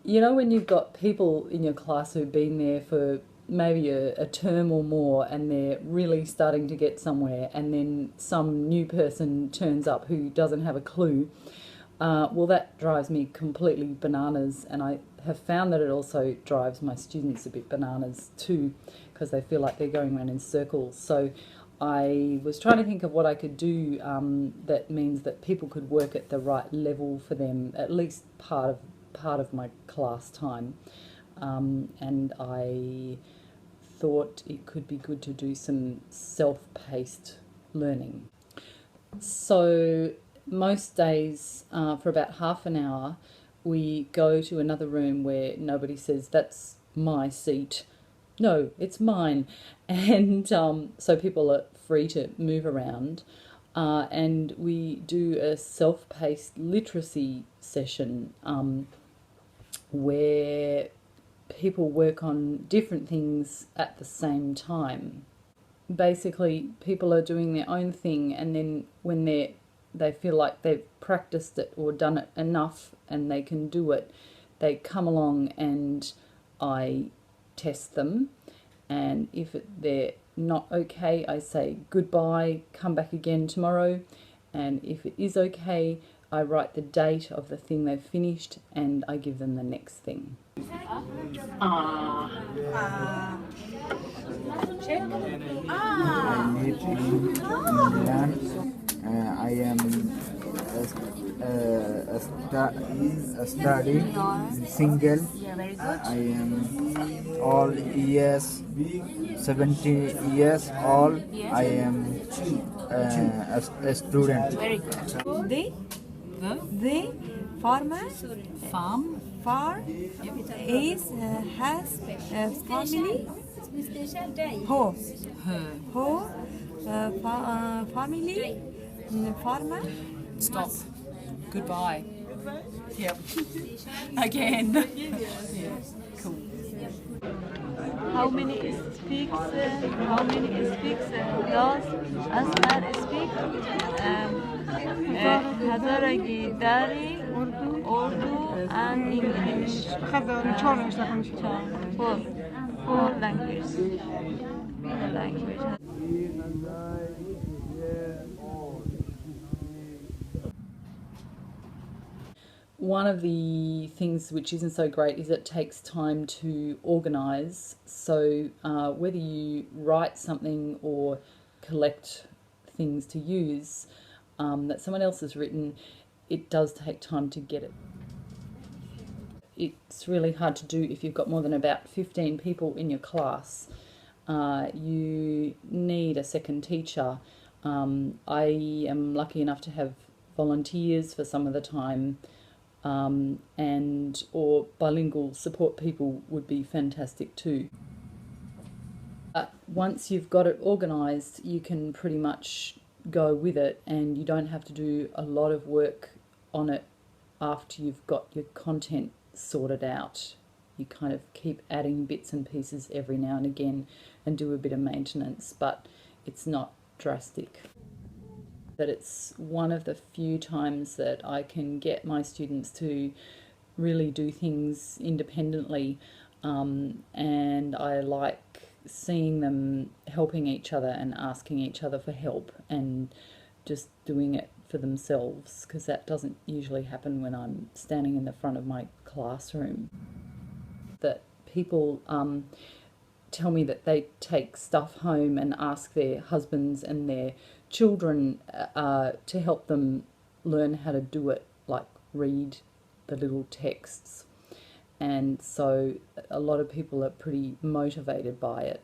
You know, when you've got people in your class who've been there for maybe a term or more and they're really starting to get somewhere, and then some new person turns up who doesn't have a clue, well, that drives me completely bananas, and I have found that it also drives my students a bit bananas too, because they feel like they're going around in circles. So I was trying to think of what I could do that means that people could work at the right level for them, at least part of my class time, and I thought it could be good to do some self-paced learning. So most days, for about half an hour, we go to another room where nobody says, "That's my seat." No, it's mine. And so people are free to move around. And we do a self-paced literacy session where people work on different things at the same time. Basically, people are doing their own thing, and then when they feel like they've practiced it or done it enough and they can do it, they come along and I test them. And if they're not okay, I say goodbye, come back again tomorrow. And if it is okay, I write the date of the thing they've finished and I give them the next thing. I am study single. I am all years 70 years old. I am a student. Very good. The farmer is has family. Family farmer. Stop. Goodbye. Yep. Again. Yeah. Cool. How many speaks? Does Asmar speak? Hazaragi Dari, Urdu, and English. Four languages. One of the things which isn't so great is it takes time to organise. So whether you write something or collect things to use that someone else has written, it does take time to get it. It's really hard to do if you've got more than about 15 people in your class. You need a second teacher. I am lucky enough to have volunteers for some of the time. Or bilingual support people would be fantastic too. Once you've got it organised, you can pretty much go with it, and you don't have to do a lot of work on it after you've got your content sorted out. You kind of keep adding bits and pieces every now and again and do a bit of maintenance, but it's not drastic. That it's one of the few times that I can get my students to really do things independently, and I like seeing them helping each other and asking each other for help and just doing it for themselves, because that doesn't usually happen when I'm standing in the front of my classroom. That people tell me that they take stuff home and ask their husbands and their children to help them learn how to do it, like read the little texts. And so a lot of people are pretty motivated by it.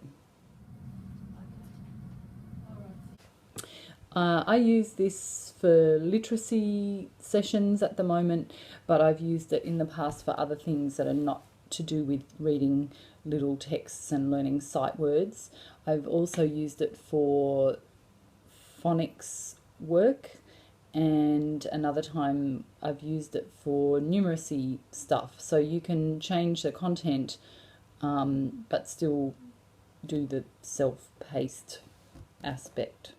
I use this for literacy sessions at the moment, but I've used it in the past for other things that are not to do with reading little texts and learning sight words. I've also used it for phonics work, and another time I've used it for numeracy stuff. So you can change the content but still do the self-paced aspect.